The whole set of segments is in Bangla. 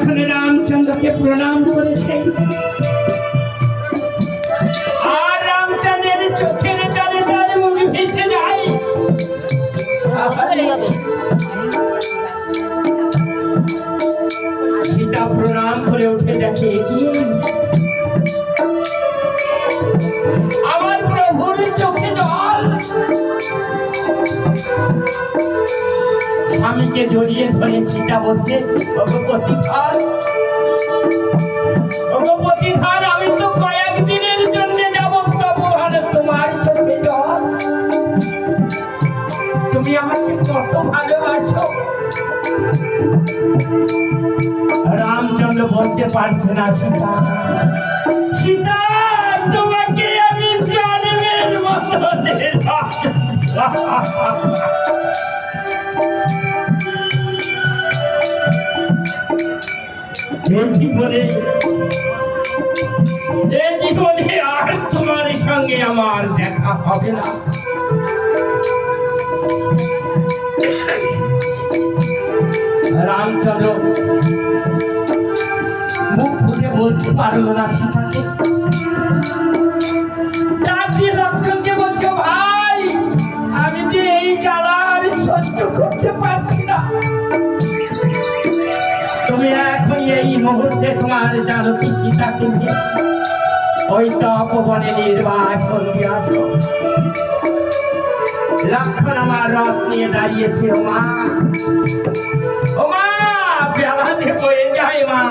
যখন রামচন্দ্রকে প্রণাম করেছে আর রামচন্দ্রের চোখের জলে তার মুখ ভেসে যায়। সীতা প্রণাম করে উঠে দেখে কি আমার প্রভুর চোখে জল। স্বামীকে জড়িয়ে ধরে সীতা বলছে, ভগবতী ধর, ভগবতী ধর, আমি তো কয়েকদিনের জন্য যাব, তবু তোমার চোখে জল। তুমি আমাকে কত ভালোবাসো। রামচন্দ্র বলতে পারছে না, সীতা সীতা তোমাকে আমি জন্মের মতো জীবনে আর তোমার সঙ্গে আমার দেখা হবে না। রামচন্দ্র মুখ ফুটে বলতে পারলো না সীতাকে। লক্ষণকে বলছো, ভাই আমি যে এই জ্বালার সহ্য করতে পারছি না, তুমি এখন এই মুহূর্তে তোমার জানকী সীতাকে নিয়ে ওই তপবনে নির্বাসন দিয়াছ। লক্ষণ আমার রথ নিয়ে দাঁড়িয়েছে। ও মা, ও মা, বেলাতে বয়ে যায় মা,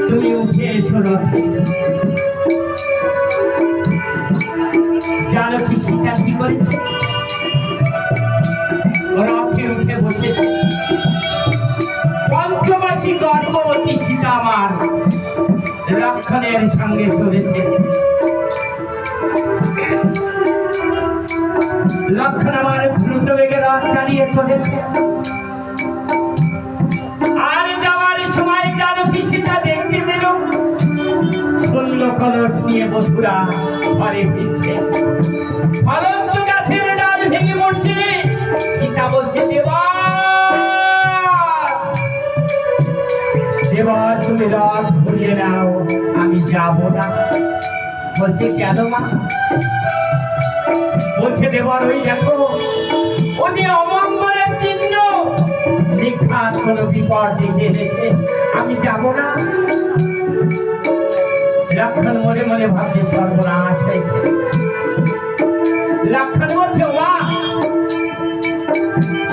তুমি উঠে এসো রথে। জানকী সীতা কি করেছে? রথে উঠে বসেছে। পঞ্চমাসী গর্ভবতী সীতা আমার লক্ষণের সঙ্গে চলেছে। লক্ষণ আমার দ্রুত বেগে রথ চালিয়ে চলেছে। আর যাওয়ার সময় জানকী সীতা দেখতে পেল শূন্য কলস নিয়ে বধুরা ঘরে ফিরছে। ফলন্ত গাছের ডাল ভেঙে পড়ছে। সীতা বলছে, দেবা দেবা তুমি রথ ঘুরিয়ে নাও, আমি যাব না। বলছে, কেন মা? বলছে, দেবার ওই দেখো ওটি অমঙ্গলের চিহ্ন, নিখাত কোনো বিপদ ডেকে এনেছে, আমি যাব না। লক্ষণ মনে মনে ভাবছে সর্বনাশ হয়েছে। লক্ষণ বলছে, মা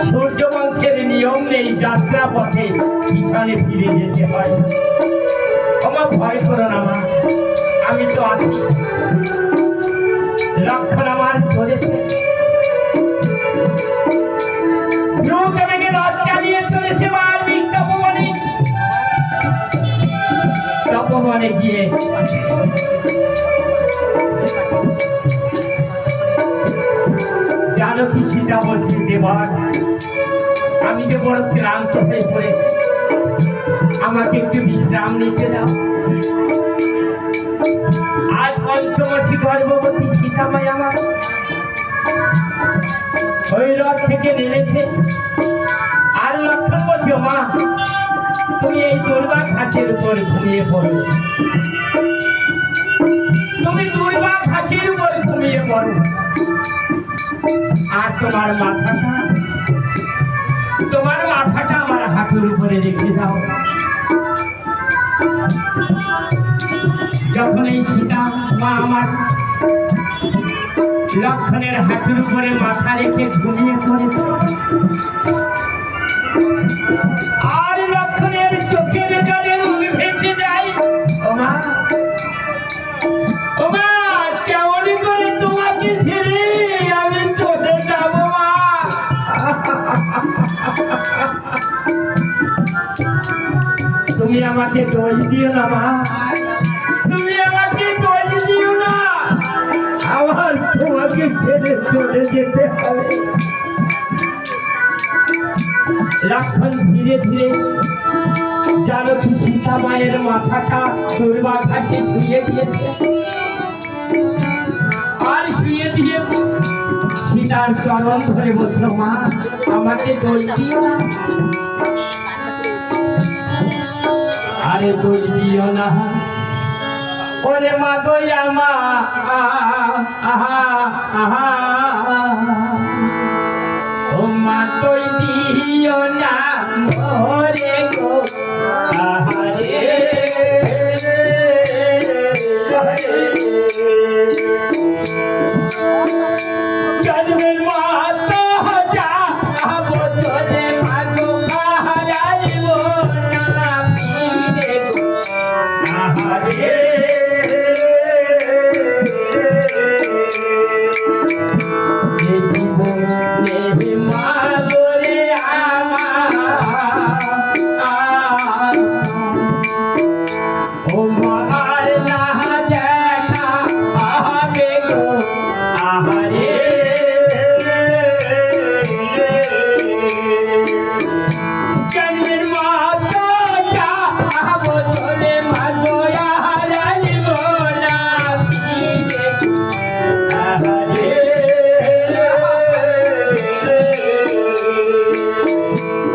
সূর্য বংশের নিয়ম নেই, যাত্রা পথে পিছনে ফিরে যেতে হয়। আমার ভয় করো না মা, আমি তো আছি। লক্ষণ আমার চলেছে, দ্রুত বেগে রথ চালিয়ে চলেছে। মার তপবনে, তপবনে গিয়ে জানকী সীতা বলছে, দেবার আমি যে বড় ক্লান্ত হয়ে পড়েছি, আমাকে একটু বিশ্রাম নিতে দাও। আজ পঞ্চমাসী গর্ভবতী সীতামাই আমার ওই রথ থেকে নেমেছে। আর লক্ষণ বলছে, মা তুমি এই দুর্বা ঘাসের উপর ঘুমিয়ে পড়ো, তুমি দুর্বা ঘাসের উপর ঘুমিয়ে পড়ো। আর তোমার মাথাটা আমার হাঁটুর উপরে রেখে দাও। যখন এই সীতা মা আমার লক্ষণের হাঁটুর উপরে মাথা রেখে ঘুমিয়ে পড়েছে, আর লক্ষণের চোখের জলে মুখ ভেসে যায়। ও মা, ও মা, কেমন করে তোমাকে ছেড়ে আমি চলে যাব মা? তুমি আমাকে দোষ দিও না মা, তুমি আমাকে দোষ দিও না, আমার তোমাকে ছেড়ে চলে যেতে হবে। লক্ষণ ধীরে ধীরে জানকী সীতা মায়ের মাথাটা দুর্বা ঘাসে শুয়ে দিয়েছে। আর শুয়ে দিয়ে সীতার চরণ ধরে বলছো, মা আমাকে দই দিও না, আরে দই দিও না, ওরে মা গো আমা, আহা আহা, ও মা দই দিও না ওরে গো, আহারে জন্মের মাতা যা বদলে মাগো আহারাইব না ফিরে গো, আহারে জীবনে মাগো রে আমার, ও মার না দেখা আগে গো, আহারে জন্মের মাতা যা বদলে মাগো আহারাইব না ফিরে গো, আহারে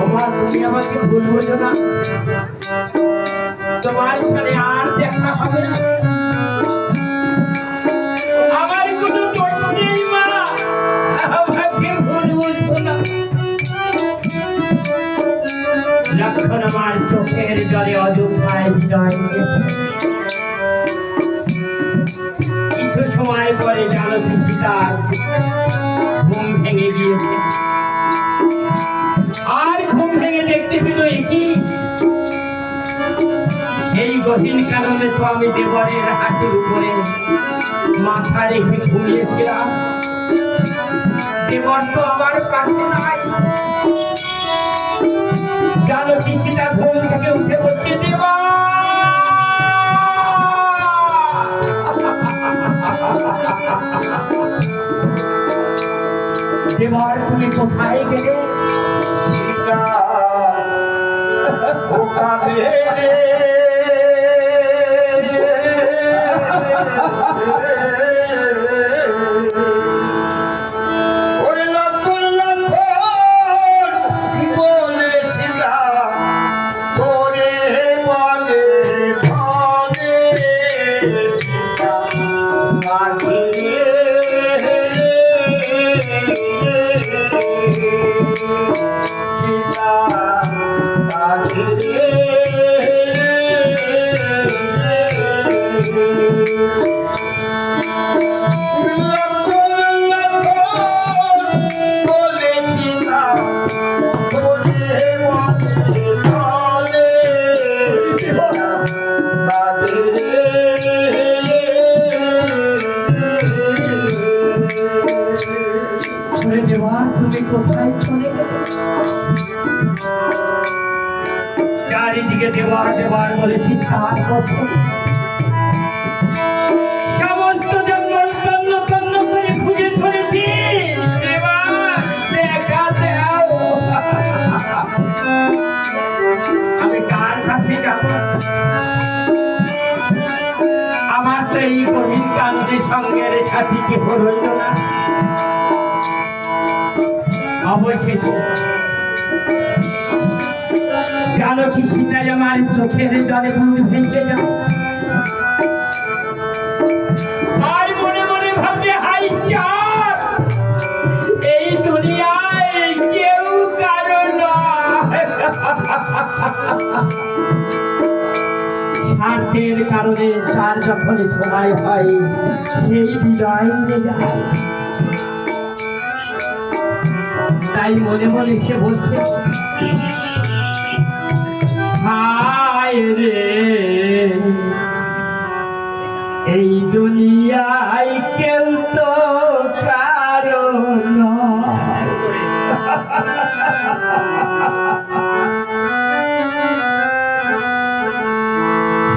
ও মা তুমি আমাকে ভুল বোঝো না, তোমার সাথে আর দেখা হবে না, আমার কোনো দোষ নেই মা, আমাকে ভুল বুঝো না। লক্ষণ আমার চোখের জলে অযোধ্যায় বিদায় নিয়েছে। কিছু সময় পরে জানকী সীতার ঘুম ভেঙে গিয়েছে, আর ঘুম ভেঙে দেখতে পেল কি এই গহীন কারণে তো আমি দেবরের হাঁটুর উপরে মাথা রেখে ঘুমিয়েছিলাম, দেবর তো আমার পাশে নাই। জানকী সীতা ঘুম থেকে উঠে বলছে, দেবর দেবর তুমি কোথায় গেলে? সীতা ও কাঁদে রে, ওরে লক্ষণ লক্ষণ বলে সীতা করে বলে বলে, সীতা কাঁদে রে, সীতা কাঁদে রে, লক্ষণ লক্ষণ বলে সীতা করে বলে বলে, সীতা কাঁদে রে। ওরে দেবর তুমি কোথায় চলে গেলে? চারিদিকে দেবর দেবর বলে চিৎকার করছে, সমস্ত জঙ্গল তন্ন তন্ন করে খুঁজে চলেছি, দেবর দেখা দাও। আমি কার কাছে যাব? আমার তো এই গহীন কারণে সঙ্গের সাথী কেহ রইল না। অবশেষে জানকী সীতাই আমার চোখের জলে বুক ভেঙে যায়, আর মনে মনে ভাবে হাই চাঁদ, এই দুনিয়ায় কেউ কারো নয়, স্বার্থের কারণে তার যখন সময় হয় সেই বিদায় নিয়ে যায়। তাই মনে মনে সে বলছে, হায় রে এই দুনিয়ায় কেউ তো কারো নয়,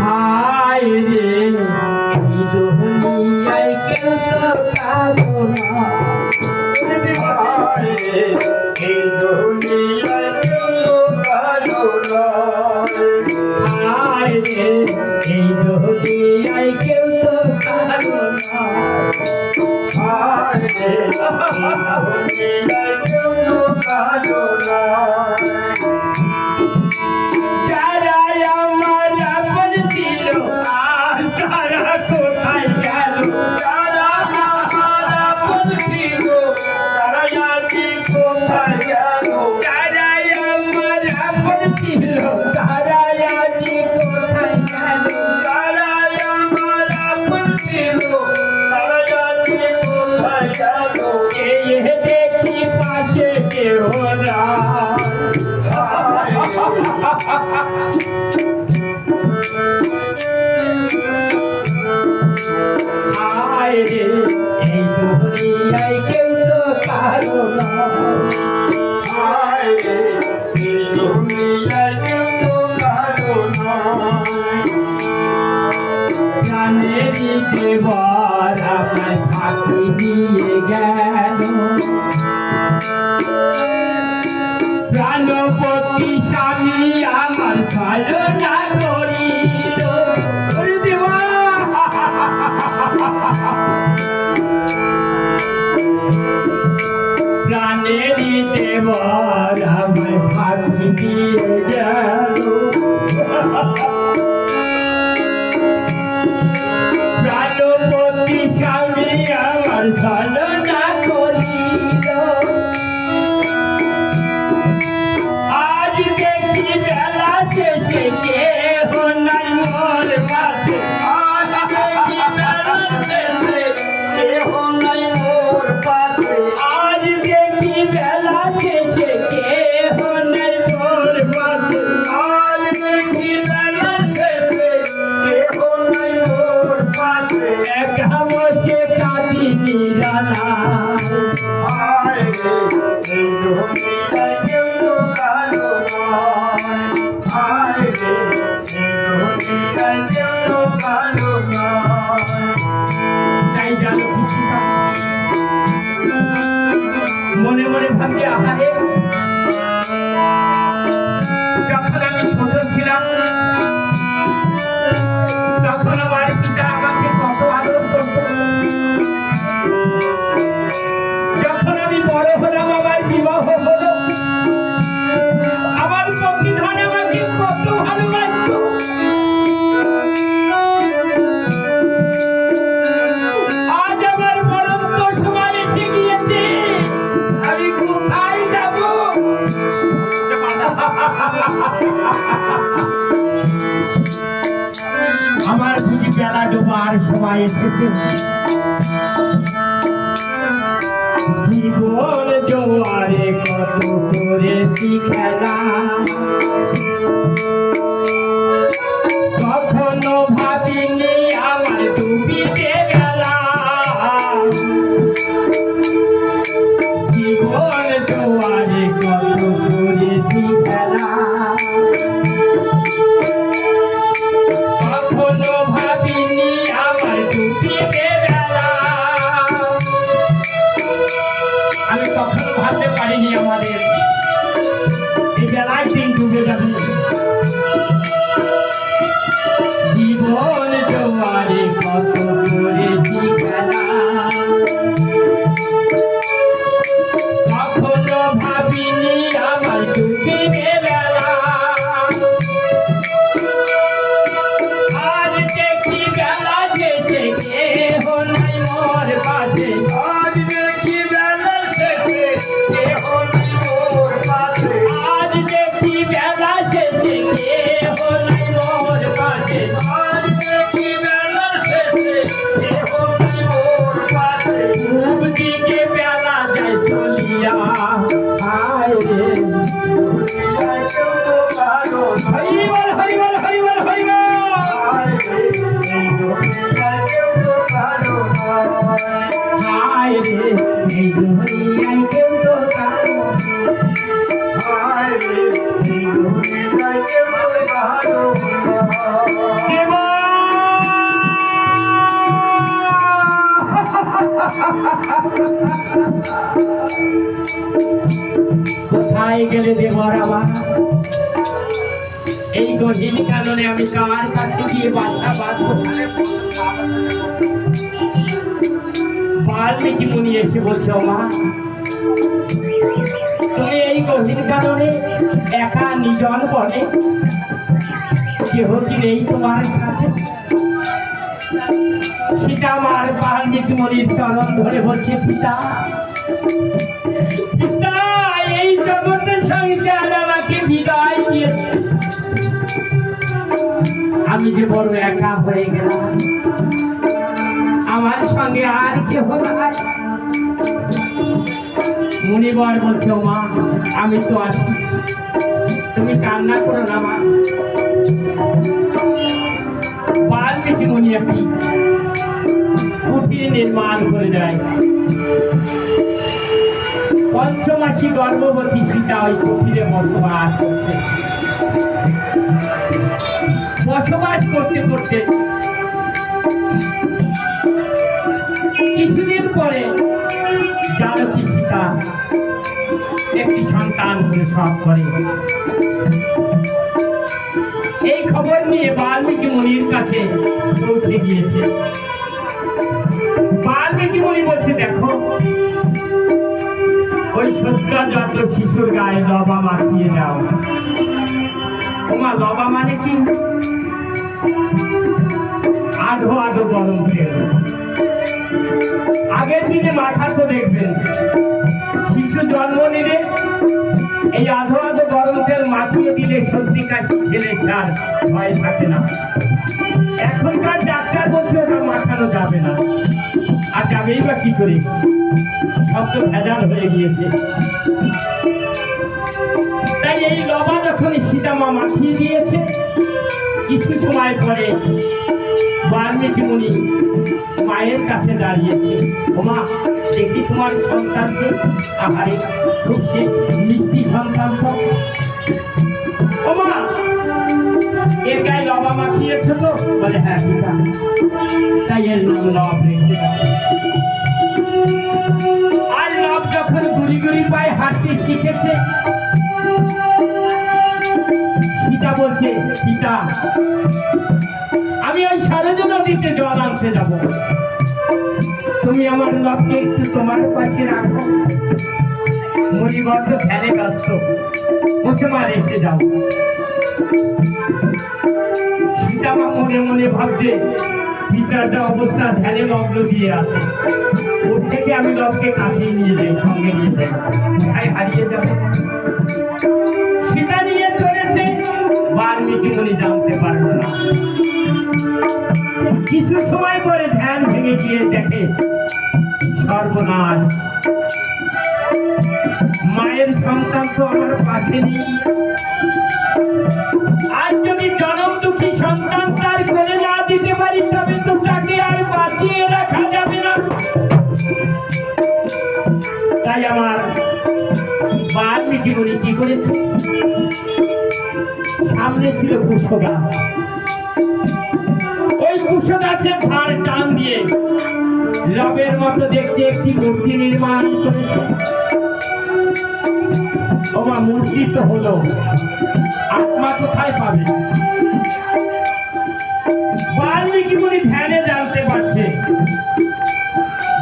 হায় রে এই দুনিয়ায় কেউ তো কারো নয়, এই দুনিয়ায় কেউ কারো নয়, হায় রে এই দুনিয়ায় কেউ তো কারো নয়, হায় রে দেবর আমায় ফাঁকি দিয়ে গেল প্রাণপতি স্বামী আমার ছলনা করিল আজ দেখি বেলা শেষে কেহ নাই মোর পাশে আজ দেখি বেলা শেষে কেহ নাই মোর পাশে আজ দেখি বেলা শেষে কেহ নাই মোর পাশে আজ দেখি বেলা শেষে কেহ নাই মোর পাশে একা বসে কাঁদি নিরালা হায় রে এই দুনিয়ায় কেউ তো কারো নয় হায় রে এই দুনিয়ায় কেউ তো কারো নয় তাই জানো কি সীতা মনে মনে ভাবি আহারে যখন আমি ছোট ছিলাম তখন আমার পিতা আমাকে কত আদর করত যখন আমি বড় হলাম আমার বিবাহ হলো আমার প্রতিধান আমাকে কত ভালোবাসত আজ আমার মরণ সময় এসে গিয়েছে আমি কোথায় যাব আমার বুঝি বেলা ডোবার সময় এসেছে জীবন জোয়ারে কত করেছি খেলা কখনো ভাবিনি আমার ডুবিতে বেলা জীবন জোয়ারে কত করেছি খেলা কখনো ভাবিনি আমার ডুবিতে বেলা আমি কখনো ভাবতে পারিনি আমাদের এই বেলায় দিন ডুবে যাবে জীবন জোয়ারে কত করেছি খেলা কখনো ভাবিনি আমার ডুবিবে বেলা আজ দেখি বেলা শেষে কেহ নাই মোর পাশে আজ দেখি বেলা শেষে কেহ নাই মোর পাশে আজ দেখি বেলা শেষে কেহ নাই মোর পাশে আজ দেখি বেলা শেষে কেহ নাই মোর পাশে পূব দিকে বেলা যায় চলিয়া হায় রে দুনিয়ায় কেউ তো কারো হরিবল হরিবল হরিবল হরিবল হায় রে এই দুনিয়ায় কেউ তো কারো নয় হায় রে এই দুনিয়ায় কেউ তো কারো হায় রে এই দুনিয়ায় কেউ তো কারো নয় দেবা কোথায় গেলে দেবর আমার এই গহীন কারণে আমি কার কাছে গিয়ে বাধা বাঁধবো বাল্মীকি মুনি এসে বলছে মা তুমি এই গহীন কারণে একা নিজন বলে কেহ কি নেই তোমার সাথে সীতা মার বাল্মীকি মুনির চরণ ধরে বলছে পিতা পিতা এই জগতের সংসার আমাকে বিদায় দিয়েছে আমি যে বড় একা হয়ে গেলাম আমার সঙ্গে আর কেহ নাই মুনিবর বলছে মা আমি তো আছি তুমি কান্না করো না মা বাল্মীকি মুনি একটি কুটির নির্মাণ করে দেয় পঞ্চমাসী গর্ভবতী সীতা ওই কুটিরে বসবাস করছে বসবাস করতে করতে কিছুদিন পরে জানকী সীতা একটি সন্তান প্রসব করে এই খবর নিয়ে বাল্মীকি মুনির কাছে পৌঁছে গিয়েছে বাল্মীকি মুনি বলছে দেখো ওই সত্যজাত শিশুর গায়ে লবা মাখিয়ে দাও। ওমা লবা মানে কি? আধো আধো গরম তেল। আগের দিনে মাখাতো দেখবেন, শিশু জন্ম নিলে এই আধো আধো গরম তেল মাখিয়ে দিলে সর্দি কাশি ছেলে তার ভয় থাকে না। এখনকার ডাক্তার বলছে ওটা মাখানো যাবে না, আর যাবেই বা কি করে, সব তো ভেজাল হয়ে গিয়েছে। তাই এই লবা যখন সীতামা মাখিয়ে দিয়েছে, কিছু সময় পরে বাল্মীকি মুনি মায়ের কাছে দাঁড়িয়েছে। ওমা দেখি তোমার সন্তানকে, আহারে খুব সে মিষ্টি সন্তান তো। ওমা এর গায়ে লবা মাখিয়েছ তো? বলে হ্যাঁ পিতা। তাই এর নাম লব রেখে দাও। আর লব যখন গুড়ি গুড়ি পায়ে হাঁটতে শিখেছে, সীতা বলছে পিতা আমি ওই সরজু নদীতে জল আনতে যাব, তুমি আমার লবকে একটু তোমার পাশে রাখো। মুনিবদ্ধ ধ্যানে ব্যস্ত, বলছে মা রেখে যাও। সীতামা মনে মনে ভাবছে পিতার যা অবস্থা, ধ্যানে মগ্ন দিয়ে আছে, ওর থেকে আমি লবকে কাছেই নিয়ে যাই, সঙ্গে নিয়ে যাই, ভাই হারিয়ে যাবে। সীতা নিয়ে চলেছে, বাল্মীকি মুনি জানতে পারল না। কিছু সময় পরে ধ্যান ভেঙে গিয়ে দেখে সর্বনাশ, মায়ের সন্তান তো আমার পাশে নেই। আর যদি জনম দুঃখী সন্তান তার করে না দিতে পারি, তবে তো তাকে আর বাঁচিয়ে রাখা যাবে না। তাই আমার বাল্মীকি মুনি কি করেছে, সামনে ছিল কুশ গাছ, ওই কুশ গাছের ধার টান দিয়ে লবের মতো দেখতে একটি মূর্তি নির্মাণ করেছে। ওমা মূর্তি তো হলো, আত্মা কোথায় পাবে? বাল্মীকি মুনি ধ্যানে জানতে পারছে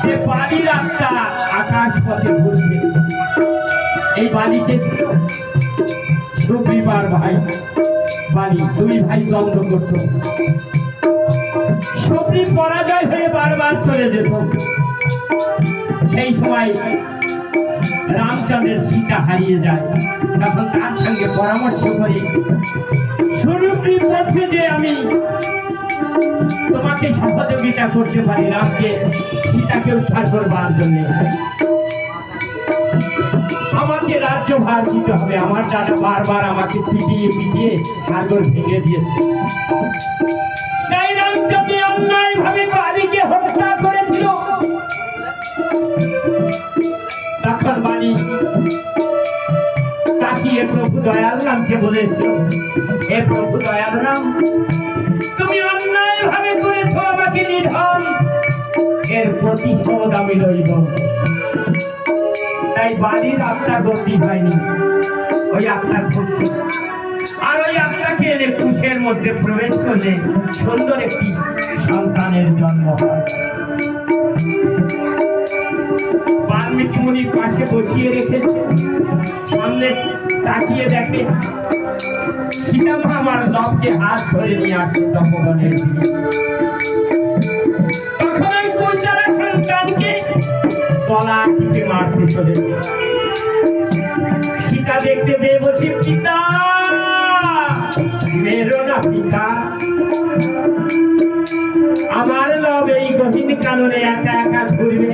যে বালির আত্মা আকাশ পথে ঘুরছে। এই বালিকে ছিল সুগ্রীবার ভাই বালি, দুই ভাই দ্বন্দ্ব করত। সুগ্রীব পরাজয় হয়ে বারবার চলে যেত। সেই সময় রামচন্দ্রের সীতা হারিয়ে যায়, তখন তার সঙ্গে পরামর্শ করে সুগ্রীব বলছে যে আমি তোমাকে সহযোগিতা করতে পারি রামকে সীতাকে উদ্ধার করবার জন্য। আমাকে রাজ্যভার দিতে হবে, আমার দাদা বারবার আমাকে পিটিয়ে পিটিয়ে সাগর ভেঙে দিয়েছে। তাই রামচন্দ্র অন্যায় ভাবে বালিকে হত্যা করেছিল। তখন বালি তাকিয়ে প্রভু দয়াল রামকে বলেছিল, হে প্রভু দয়াল রাম, তুমি অন্যায় ভাবে করেছ আমাকে নিধন, এর প্রতিশোধ আমি লইব। তাই বাড়ির আত্মা গতি হয়নি, ওই আত্মা ঘুরছে। আর ওই আত্মাকে এনে কুশের মধ্যে প্রবেশ করলে সুন্দর একটি সন্তানের জন্ম হয়। বাল্মীকি মুনির পাশে বসিয়ে রেখেছে, সামনে তাকিয়ে দেখে সীতামা আমার লবকে হাত ধরে নিয়ে আসছে তপবনের দিকে। তখন ওই কুচারা সন্তানকে গলা টিপে মারতে চলেছে। সীতা দেখতে পেয়ে বলছে, পিতা মেরো না পিতা, আমার লব এই গহীন কাননে একা একা ঘুরবে,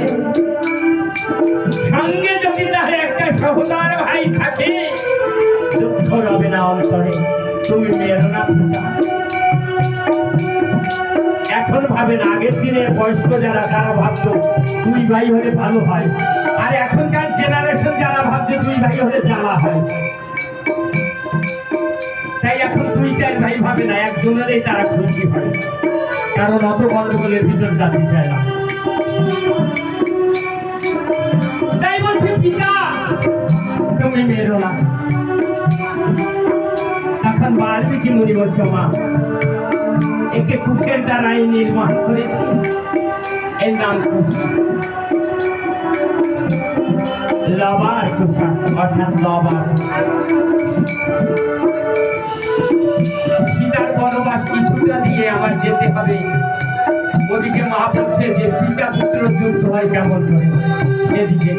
সঙ্গে যদি তার একটা সহোদর ভাই থাকে দুঃখ রবে না অন্তরে, তুমি মেরো না পিতা। এখন ভাবে না, আগের দিনে বয়স্ক যারা তারা ভাবতো দুই ভাই হলে ভালো হয়, আর এখনকার জেনারেশন যারা ভাবছে দুই ভাই হলে জ্বালা হয়। তাই এখন দুই চার ভাই ভাবে না, একজনেরই তারা খুশি হয়, কারণ অত গন্ডগোলের ভিতর যাতে চায় না। তাই বলছে পিতা তুমি মেরো না। তখন বাল্মীকি মুনি বলছে, মা একে কুশের দ্বারাই নির্মাণ করেছি, এর নাম কুশ। লবার তুষার অর্থাৎ লবার। সীতার বনবাস কিছুটা দিয়ে আমার যেতে হবে। ওদিকে মা বলছে যে পিতা পুত্র যুদ্ধ হয় কেমন করে, সেদিকে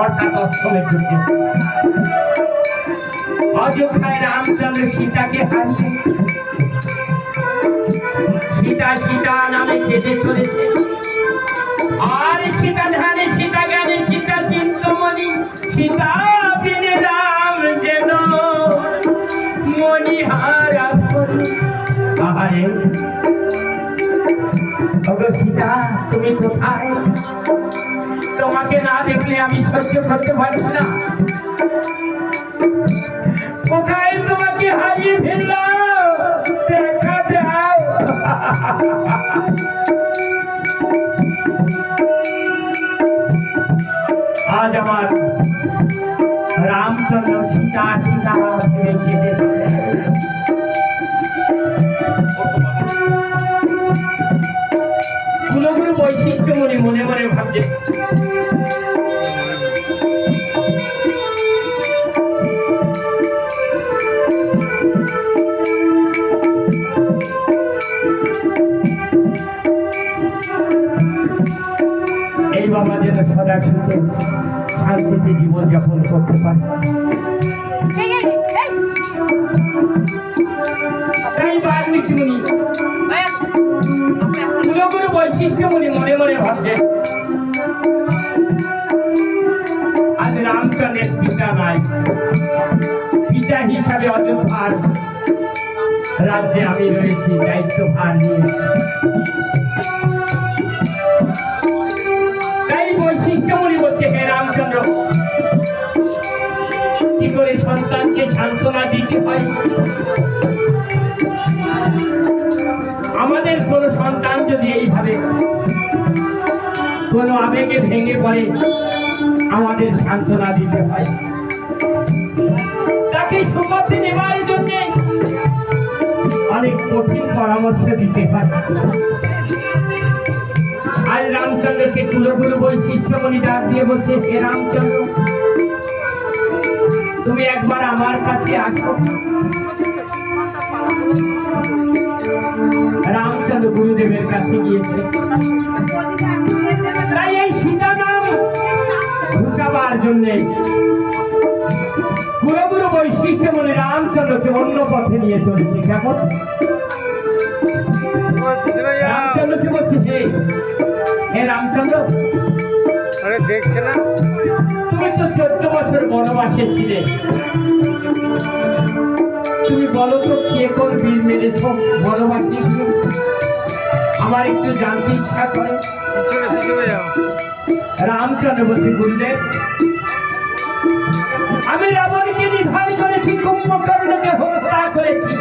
অর্থাৎ অষ্টমের যুদ্ধে অযোধ্যায় রামচন্দ্র সীতাকে হারিয়ে সীতা সীতা নামে কেঁদে চলেছে। আর সীতা ধ্যানে সীতা জ্ঞানে সীতা চিন্তমণি, সীতা বিনে রাম যেন মণিহারা। আহারে ওগো সীতা, তুমি কোথায়? তোমাকে না দেখলে আমি সহ্য করতে পারব না। কোথায় তোমাকে হারিয়ে ফেললাম, দেখা দাও। আজ আমার রামচন্দ্র সীতা সীতা কেঁদে কুলগুরু বৈশিষ্ট্য মনে মনে মনে ভাবছে, এই বাবা যেন সদা সুখে শান্তিতে জীবনযাপন করতে পারে। তাই বাল্মীকি মুনি কুলগুরু বৈশিষ্ট্য মুনি মনে মনে ভাবছে, আজ রামচন্দ্রের পিতা নাই, পিতা হিসাবে অযোধ্যার রাজ্যে আমি রয়েছি দায়িত্ব ভার নিয়ে। তাই বৈশিষ্ট্য মুনি বলছে, হে রামচন্দ্র, কি করে সন্তানকে সান্ত্বনা দিতে হয়? আমাদের কোন সন্তান যদি এইভাবে কোন আবেগে ভেঙে পড়ে, আমাদের সান্ত্বনা দিতে হয়, তাকে সুখে নেবার জন্য অনেক কঠিন পরামর্শ দিতে হয়। আজ রামচন্দ্রকে কুলগুরু বৈশিষ্ট্য মুনি ডাক দিয়ে বলছে, হে রামচন্দ্র, তুমি একবার আমার কাছে আসো। রামচন্দ্র গুরুদেবের কাছে গিয়েছে। তাই এই সীতা নাম ঘুষাবার জন্যে কুলগুরু বৈশিষ্ট্য মুনি রামচন্দ্রকে অন্য পথে নিয়ে চলেছে। কেমন? রামচন্দ্রকে বলছে, হে রামচন্দ্র, আরে দেখছে না, তুমি তো 14 বছর বনবাসে ছিলে। তুমি বলো তো কে কোন বীর মেরেছ বনবাসে গিয়ে? আমার একটু জানতে ইচ্ছা করে। রামচন্দ্র বলছে, গুরুদেব, আমি রাবণকে নিধন করেছি, কুম্ভকর্ণকে হত্যা করেছি,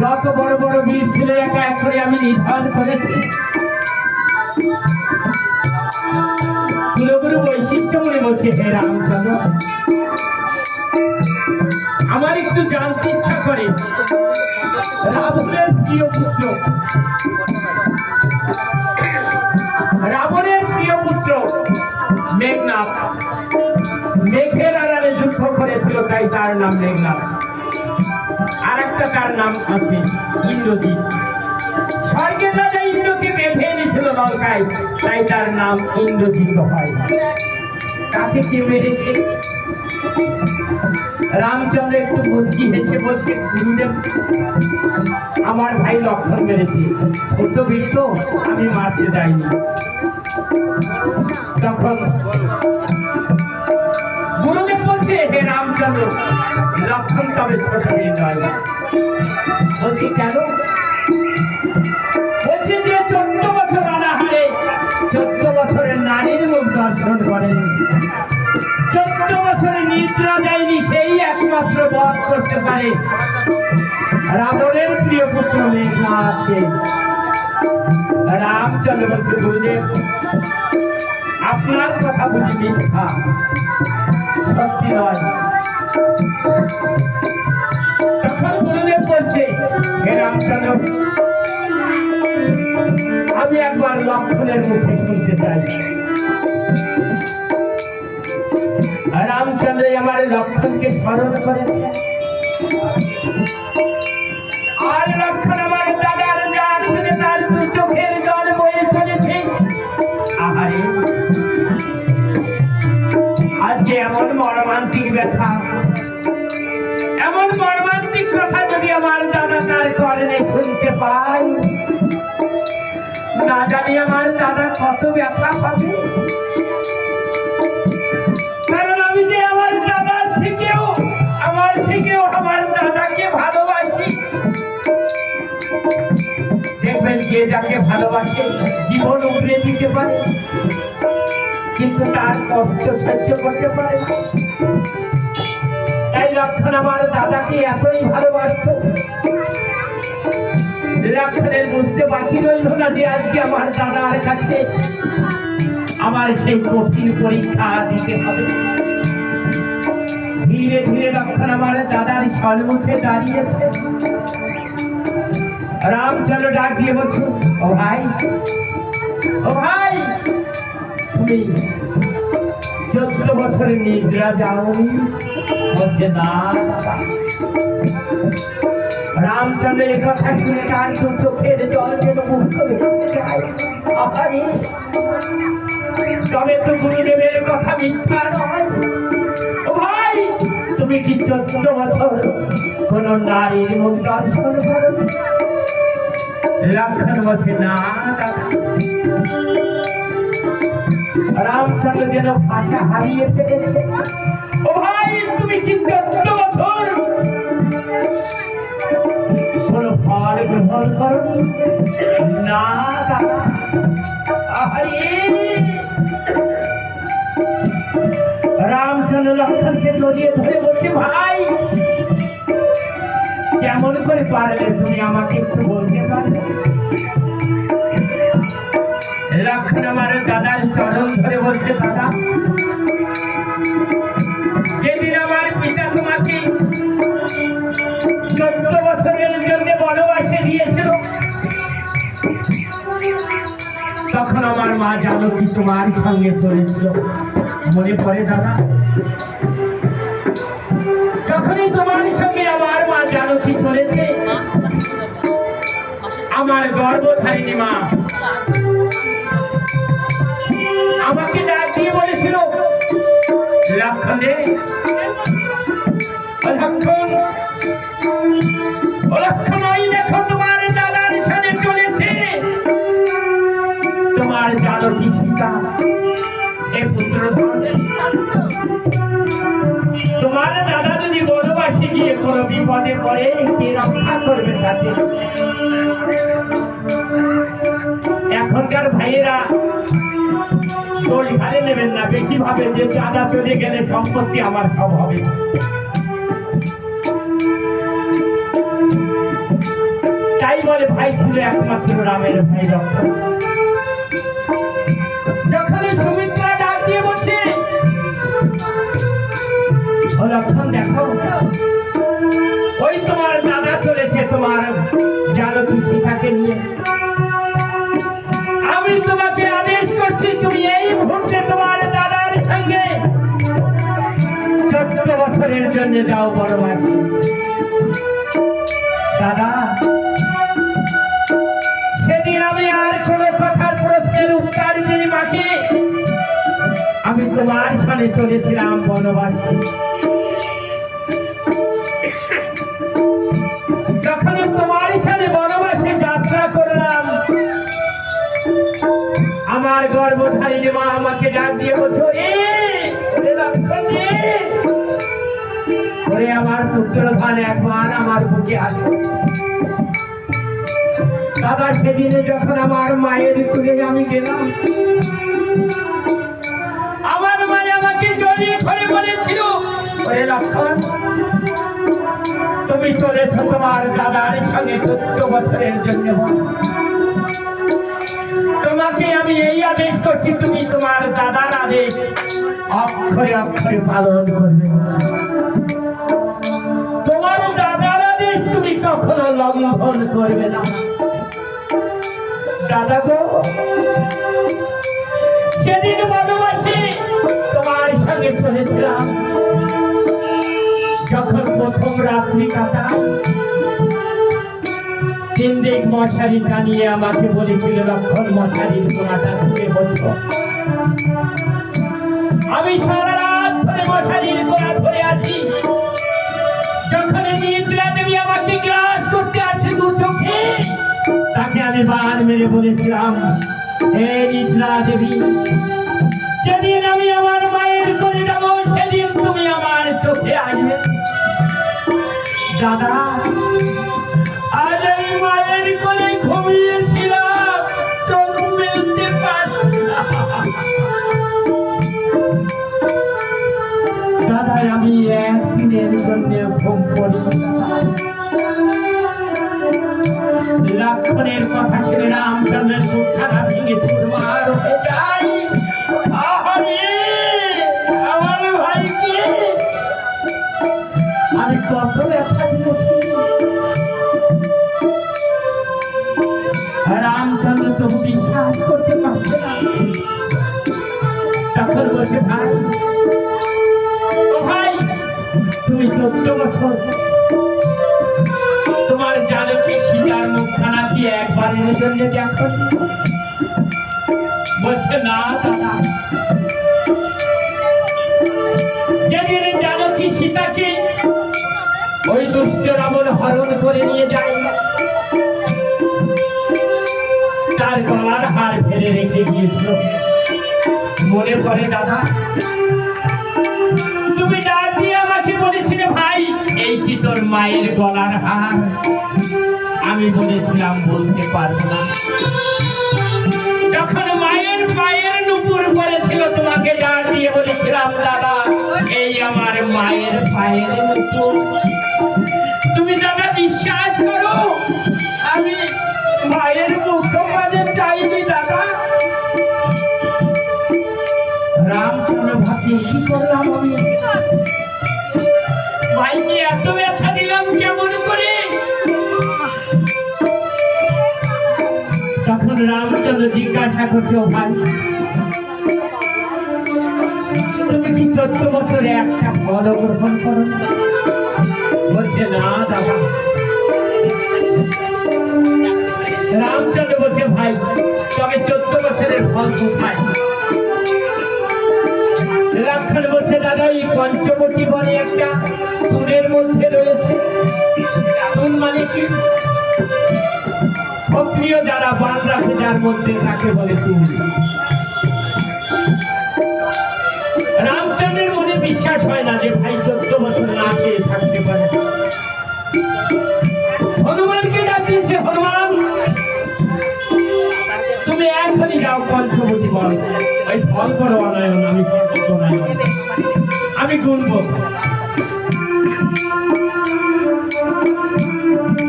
যত বড় বড় বীর ছিল একা এক করে আমি নিধন করেছি। কুলগুরু বৈশিষ্ট্য মুনি বলছে, হে রামচন্দ্র, আমার একটু জানতে ইচ্ছা করে, রাবণের প্রিয় পুত্র মেঘনাথ, মেঘের আড়ালে যুদ্ধ করেছিল, তাই তার নাম মেঘনাথ। আর একটা তার নাম আছে ইন্দ্রজিৎ। স্বর্গের রাজা ইন্দ্রকে বেঁধে এনেছিল লঙ্কায়, তাই তার নাম ইন্দ্রজিৎ হয়। তাকে কে মেরেছে? রামচন্দ্র একটু মুচকি হেসে বলছে, গুরুদেব, আমার ভাই লক্ষণ মেরেছে, ছোট বীর তো, আমি মারতে যাইনি। তখন গুরুদেব বলছে, হে রামচন্দ্র, লক্ষণ তবে ছোট বীর নয়। বলছি কেন? বলছে যে 14 বছর অনাহারে 14 বছরের নারীর মুখ দর্শন করেন, 14 বছরের নিদ্রা যায়নি, সেই একমাত্র বধ করতে পারে রাবণের প্রিয় পুত্র মেঘনাথকে। রামচন্দ্র বলছে, গুরুদেব, আপনার কথা বুঝি মিথ্যা, সত্যি নয়। তখন গুরুদেব বলছে, হে রামচন্দ্র, আমি একবার লক্ষণের মুখে শুনতে চাই। রামচন্দ্র আমার লক্ষণকে স্মরণ করেছে, আর লক্ষণ আমার দাদার ডাক শুনে তার দু চোখের জল বয়ে চলেছে। আহারে, আজকে এমন মর্মান্তিক ব্যথা, এমন মর্মান্তিক কথা যদি আমার দাদা তার কর্ণে শুনতে পায়, না জানি আমার দাদা কত ব্যথা পাবে। কারণ আমি যে আমার দাদার থেকেও আমার দাদাকে ভালোবাসি। দেখবেন যে যাকে ভালোবাসে জীবন উগড়ে দিতে পারে, কিন্তু তার কষ্ট সহ্য করতে পারে না। তাই লক্ষণ আমার দাদাকে এতই ভালোবাসত। লক্ষণের বুঝতে বাকি রইল না যে আজকে আমার দাদার কাছে আমার সেই কঠিন পরীক্ষা দিতে হবে। ধীরে ধীরে লক্ষণ আমার দাদার সম্মুখে দাঁড়িয়েছে। রামচন্দ্র ডাক দিয়ে বলছে, ও ভাই, ও ভাই, তুমি 14 বছরের নিদ্রা যাওনি? বলছে না বাবা। রামচন্দ্র এই কথা শুনে তার দু চোখের জল যেন মুক্ত ভেসে যায়। আহারে, তবে তো গুরুদেবের কথা মিথ্যা নয়। ও ভাই, তুমি কি 14 বছর কোন নারীর মুখ দর্শন করো? লক্ষণ বলছে না দাদা। রামচন্দ্র যেন ভাষা হারিয়ে ফেলেছে। ও ভাই, তুমি কি 14 বছর কোন ফল গ্রহণ করনি? না দাদা। আহারে, রামচন্দ্র লক্ষণকে জড়িয়ে ধরে বলছে, ভাই, কেমন করে পারলে তুমি আমাকে একটু বলতে পারবে? লক্ষণ আমার দাদার চরণ ধরে বলছে, দাদা, যেদিন আমার পিতা তোমাকে 14 বছরের জন্য বনবাসে দিয়েছিল, তখন আমার মা জানকী তোমার সঙ্গে চলেছিল। মনে পড়ে দাদা? যখনই তোমার সঙ্গে আমার মা জানকী চলেছে, আমার গর্ভধারিণী মা আমাকে ডাক দিয়ে বলেছিল, লক্ষণ রে, লক্ষণ, ওই দেখো তোমার দাদার সাথে চলেছে তোমার জানকী সীতা, এ পুত্রধন। তোমার দাদা যদি বনবাসে গিয়ে কোনো বিপদে পড়ে, কে রক্ষা করবে তাকে? এখনকার ভাইয়েরা তোর ঘাড়ে নেবেন না, বেশি ভাবে যে দাদা চলে গেলে সম্পত্তি আমার সব হবে। তাই বলে ভাই ছিল একমাত্র রামের ভাই লক্ষণ। যখন সুমিত্রা ডাক দিয়ে বলছে, ও লক্ষণ দেখো, ওই তোমার দাদা চলেছে তোমার জানকী সীতাকে নিয়ে। আমি তোমাকে আদেশ করছি, তুমি এই মুহূর্তে তোমার দাদার সঙ্গে 14 বছরের জন্য যাও বনবাসে। দাদা, সেদিন আমি আর কোনো কথার প্রশ্নের উত্তর দিই মাকে, আমি তোমার সামনে চলেছিলাম বনবাসে। যখন তোমার সামনে বনবাসে যাত্রা করলাম, আমার গর্ভধারিণী মা আমাকে ডাক দিয়ে বলছো, ওরে আমার পুত্রধন, একবার আমার বুকে আসো। দাদা, সেদিনে যখন আমার মায়ের কুলে আমি গেলাম, আমার মা আমাকে জড়িয়ে ধরে বলেছিল, ওরে লক্ষণ, তুমি চলেছ তোমার দাদার সঙ্গে 14 বছরের জন্য। তোমাকে আমি এই আদেশ করছি, তুমি তোমার দাদার আদেশ অক্ষরে অক্ষরে পালন করবে। তোমার দাদার আদেশ তুমি কখনো লঙ্ঘন করবে না। দাদা গো, সেদিন বনবাসে তোমার সঙ্গে চলেছিলাম, যখন প্রথম রাত্রি কাটাই, তিন দিক মশারি টানিয়ে আমাকে বলেছিল লক্ষণ মশারির গোড়াটা তুলে বলতো। আমি সারা রাত ধরে মশারির গোড়া ধরে আছি। যখন নিদ্রা দেবী আমাকে গ্রাস করতে আছে দু চোখে, তাকে আমি বান মেরে বলেছিলাম, হে নিদ্রা দেবী, যেদিন আমি আমার মায়ের কোলে যাব সেদিন তুমি আমার চোখে আসবে। দাদা, আজ আমি মায়ের কোলে ঘুমিয়েছিলাম, চোখ মেলতে পারছি না। দাদা, আমি একদিনের জন্য ঘুম পড়ি। লক্ষণের কথা শুনে রামচন্দ্রের বুকখানা ভেঙে চুরমার হয়ে যায়। আহারে, আমার ভাইকে আমি কত ব্যথা দিয়েছি। রামচন্দ্র তো বিশ্বাস করতে পারছে না। তখন বলছে, ভাই, ও ভাই, তুমি 14 বছর তোমার জানকী সীতার মুখখানা কি একবারের জন্য দেখো? বলছে, না দাদা, যেদিন জানকী সীতাকে ওই দুষ্ট রাবণ হরণ করে নিয়ে যায়, তার গলার হার ফেলে রেখে গিয়েছিল। মনে পড়ে দাদা, তুমি ডাক দিয়ে আমাকে বলেছিলে, ভাই, এই কি তোর মায়ের গলার হার? আমি বলেছিলাম বলতে পারবো না। যখন মায়ের পায়ের নুপুর পড়েছিল, তোমাকে ডাক দিয়ে বলেছিলাম, দাদা, এই আমার মায়ের পায়ের নুপুর। তুমি দাদা বিশ্বাস করো, আমি মায়ের মুখ মানে চাইনি দাদা। রামচন্দ্র ভাবছে, কি করলাম আমি? ভাইকে এত ব্যথা দিলাম কেমন করে? তখন রামচন্দ্র জিজ্ঞাসা করছে, ও ভাই, তুমি কি 14 বছরে একটা ফল গ্রহণ করো? বলছে, না দাদা। রামচন্দ্র বলছে, ভাই, তবে 14 বছরের ফল কোথায়? লক্ষণ বলছে, দাদা, এই পঞ্চবটী বনে একটা তুলের মধ্যে রয়েছে। তুল মানে কি? ক্ষত্রিয় যারা বান রাখে যার মধ্যে তাকে বলে তুল। রামচন্দ্রের মনে বিশ্বাস হয় না যে ভাই 14 বছর না খেয়ে থাকতে পারে। হনুমানকে ডাকিয়েছে, হনুমান, তুমি এখনই যাও পঞ্চবটী বন, ওই ফল করো অনায়ন, আমি আমি গুনবো।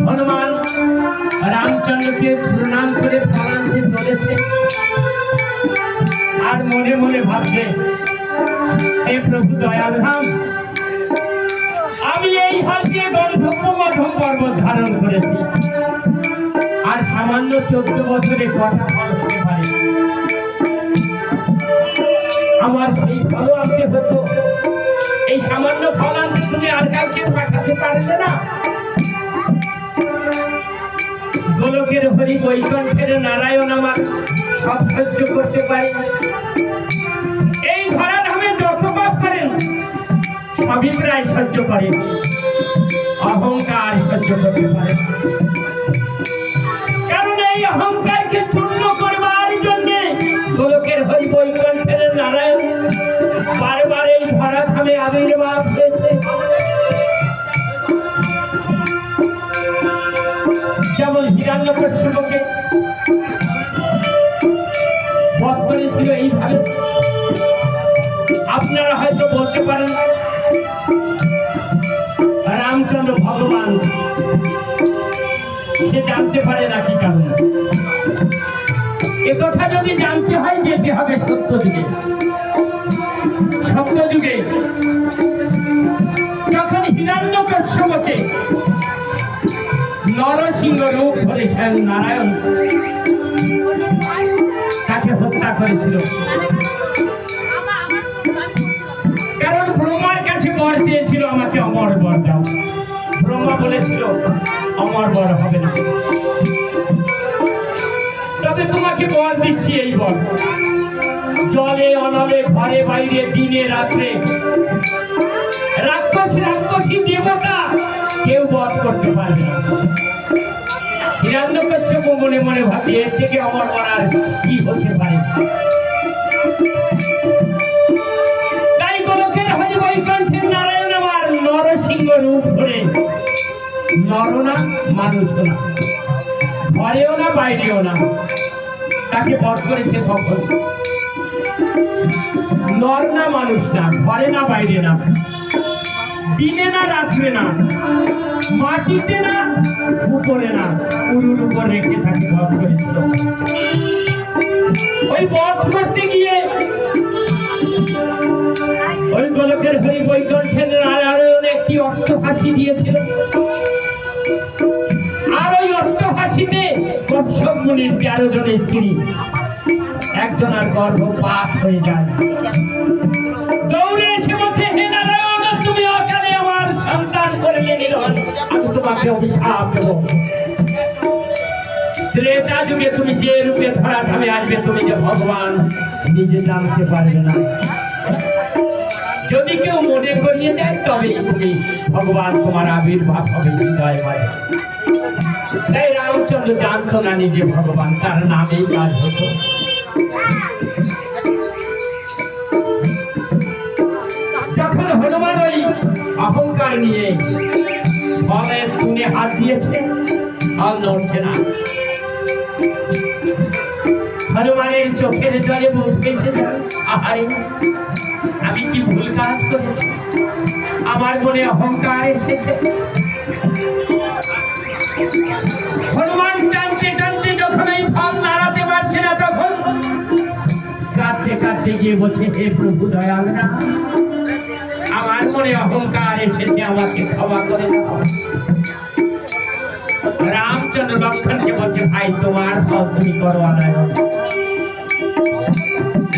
হনুমান রামচন্দ্রকে প্রণাম করে ফলান্তে চলেছে, আর মনে মনে ভাবছে, হে প্রভু দয়াল রাম, আমি এই হাতে গন্ধর্ব মধ্যম পর্বত ধারণ করেছি, আর সামান্য 14 বছরে কটা ফল হতে পারে? আমার সেই ফল আনতে হতো, এই সামান্য ফল আনতে তুমি আর কাউকে পাঠাতে পারলে না? গোলকের হরি বৈকুণ্ঠের নারায়ণ আমার সব সহ্য করতে পারি। এই ধরা ধামে যত পাপ করেন সবই প্রায় সহ্য করেন, অহংকার সহ্য করতে পারে। কারণ এই অহংকারকে চূর্ণ করবার জন্য গোলকের হরি বৈকুণ্ঠের নারায়ণ বারবার এই ধরা ধামে আবির্ভাব হয়েছে। যেমন হিরণ্যকশ্যপকে বধ করেছিল এইভাবে। আপনারা হয়তো বলতে পারেন, রামচন্দ্র ভগবান সে জানতে পারে না কি কারণ। একথা যদি জানতে হয় যেতে হবে সত্যযুগে। সত্যযুগে যখন হিরণ্যকশ্যপকে নরসিংহ রূপ ধরেছেন নারায়ণ, তাকে হত্যা করেছিল। বর দাও। ব্রহ্মা বলেছিল আমার বর হবে না, তবে তোমাকে বর দিচ্ছি। এই বর, জলে অনলে ঘরে বাইরে দিনে রাত্রে রাক্ষস রাক্ষসী দেবতা কেউ বধ করতে পারবে না। হিরণ্যকশ্যপ মনে মনে ভাবি এর থেকে আমার বলার কি হতে পারে। তাই গোলকের হরি বৈকুণ্ঠের নারায়ণ আমার নরসিংহ রূপ ধরে, নর না মানুষ না, ঘরেও না বাইরেও না, তাকে বধ করেছে। কখন? নর না মানুষ না, ঘরে না বাইরে না, দিনে না রাত্রে না, মাটিতে না উপরে না, উরুর উপর রেখে তাকে বধ করেছিল। ওই বধ করতে গিয়ে ওই গোলকের হরি বৈকুণ্ঠের নারায়ণ একটি অট্টহাসি দিয়েছিল, আর ওই অট্টহাসিতে কশ্যপ মুনির 13 জনের স্ত্রী একজনের গর্ভপাত হয়ে যায়। দৌড়ে এসে বলছে, হে নারায়ণ, তুমি অকালে আমার সন্তান করলে নিধন, আমি তোমাকে অভিশাপ দেব। ত্রেতা যুগে তুমি যে রূপে ধরাধামে আসবে, তুমি যে ভগবান নিজে জানতে পারবে না। যদি কেউ মনে করিয়ে দেয় তবে তুমি ভগবান, তোমার আবির্ভাব হবে হৃদয় মাঝে। তাই রামচন্দ্র জানতো না নিজে ভগবান, তার নামেই কাজ হতো। যখন হনুমান ওই অহংকার নিয়ে ফলের শুনে হাত দিয়েছে, ফল নড়ছে না। হনুমানের চোখের জলে মুখ ভেসে যায়, আহারে আমি কি ভুল কাজ করেছি, আমার মনে অহংকার এসেছে। হনুমান টানতে টানতে যখন এই ফল নাড়াতে পারছে না, তখন কাঁদতে কাঁদতে গিয়ে বলছে, হে প্রভু দয়াল না, আমার মনে অহংকার এসেছে, আমাকে ক্ষমা করে দাও। রামচন্দ্র লক্ষ্মণকে বলছে, ভাই তোমার ফল তুমি করো আদায়।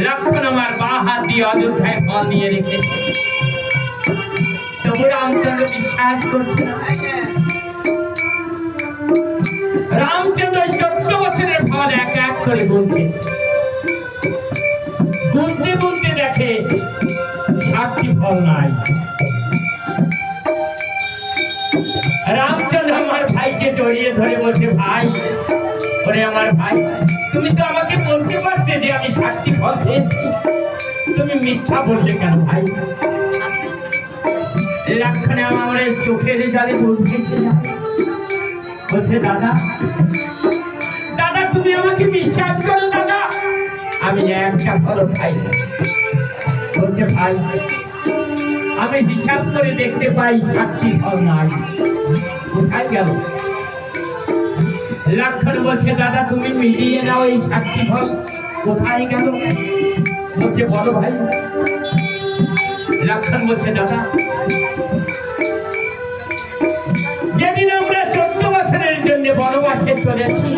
লক্ষ্মণ আমার বাঁ হাত দিয়ে অযোধ্যায় ফল নিয়ে রেখেছে, তবু রামচন্দ্র বিশ্বাস করছে না। রামচন্দ্র 14 বছরের ফল এক এক করে গুনছে, গুনতে গুনতে দেখে 7টি ফল নাই। রামচন্দ্র আমার ভাইকে জড়িয়ে ধরে বলছে, ভাই, ওরে আমার ভাই, তুমি তো আমাকে বলতে পারতে যে আমি 7টি ফল খেয়েছি, তুমি মিথ্যা বললে কেন ভাই? লক্ষণে আমার চোখের জলে বুঝতেছে, বলছে, দাদা দাদা তুমি আমাকে বিশ্বাস করো দাদা, আমি একটা ফল খাই। বলছে, ভাই আমি হিসাব করে দেখতে পাই 7টি ফল নাই, কোথায় গেল? লক্ষণ বলছে, দাদা তুমি মিলিয়ে নাও এই 7টি ফল কোথায় গেল? বলছে, বলো ভাই। লক্ষণ বলছে, দাদা যেদিন আমরা 14 বছরের জন্য বনবাসে চলেছি,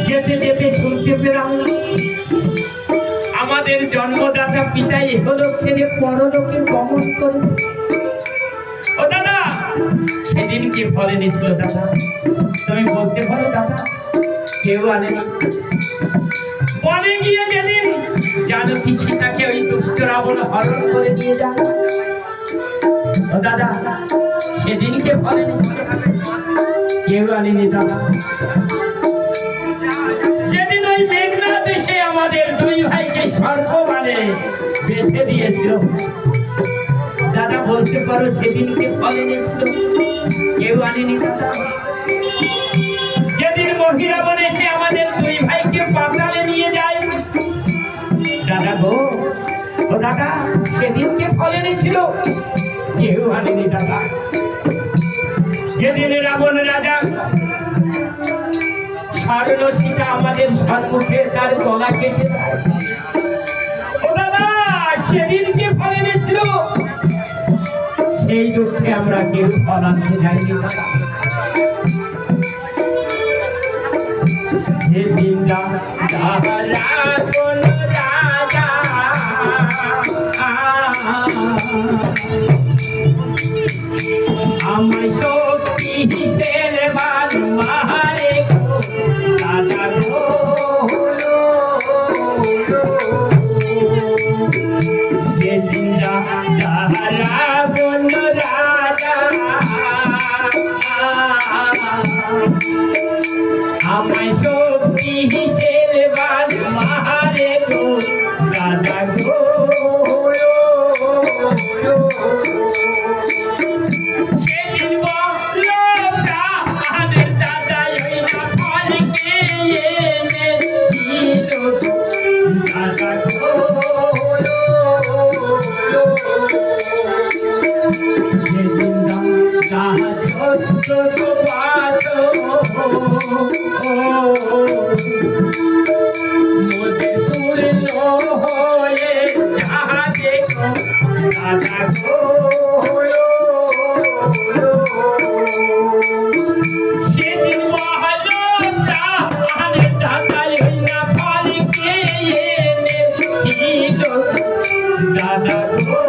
যেতে যেতে শুনতে পেলাম আমাদের জন্মদাতা পিতা ইহলোক ছেড়ে পরলোকে গমন করেছে। ও দাদা, সেদিন কে ফল এনেছিল দাদা? তুমি বলতে পারো দাদা? কেউ আনেনি। বনে গিয়ে যেদিন জানকী সীতাকে ওই দুষ্ট রাবণ হরণ করে নিয়ে যায়, ও দাদা সেদিন কে ফল এনেছিল? কেউ আনেনি দাদা। যেদিন ওই মেঘনা দেশে আমাদের 2 ভাইকে সর্প মানে বেঁধে দিয়েছিল, দাদা বলতে পারো সেদিনকে ফল এনেছিল? কেউ আনেনি দাদা। যেদিন মহিরাবণ এসে আমাদের 2 ভাইকে পাতালে নিয়ে যায়, দাদা গো, ও দাদা সেদিনকে ফল এনেছিল? কেউ আনেনি দাদা। যেদিন রাবণ রাজা স্বর্ণ সীতা আমাদের সম্মুখে তার গলা কেটে দেয়, ও দাদা সেদিনকে ফল এনেছিল? সেই দুঃখে আমরা কেউ ফল আনতে যাইনি দাদা। যেদিন কোন রাজা তাহারা বন রাজা আমায় শক্তি হিসেলবাদ মাহারে গো রাজা গো সেদিন বলল প্রাণের দাদাই ওই না ফলকে এনেছিল রাজা গো যেদিন তাহা সত্য বাজো মোদের পূর্ণ হয়ে যাহা দেখো রাজা গো সেদিন মহল তাহারে দাদাই ওই না ফলকে এনেছিল রাজা গো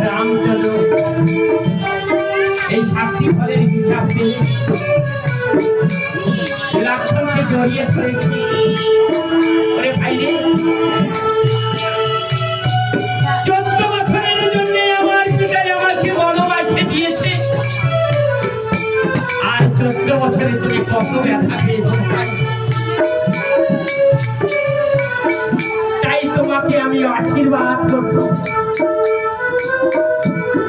রামচন্দ্র এই 7টি ফলের হিসাব পেয়ে লক্ষ্মণকে জড়িয়ে ধরেছি। ওরে ভাই রে, 14 বছরের জন্য আমার পিতাই আমাকে বনবাসে দিয়েছে, আর 14 বছরে তুমি কত ব্যথা পেয়েছো। তাই তোমাকে আমি আশীর্বাদ করছি,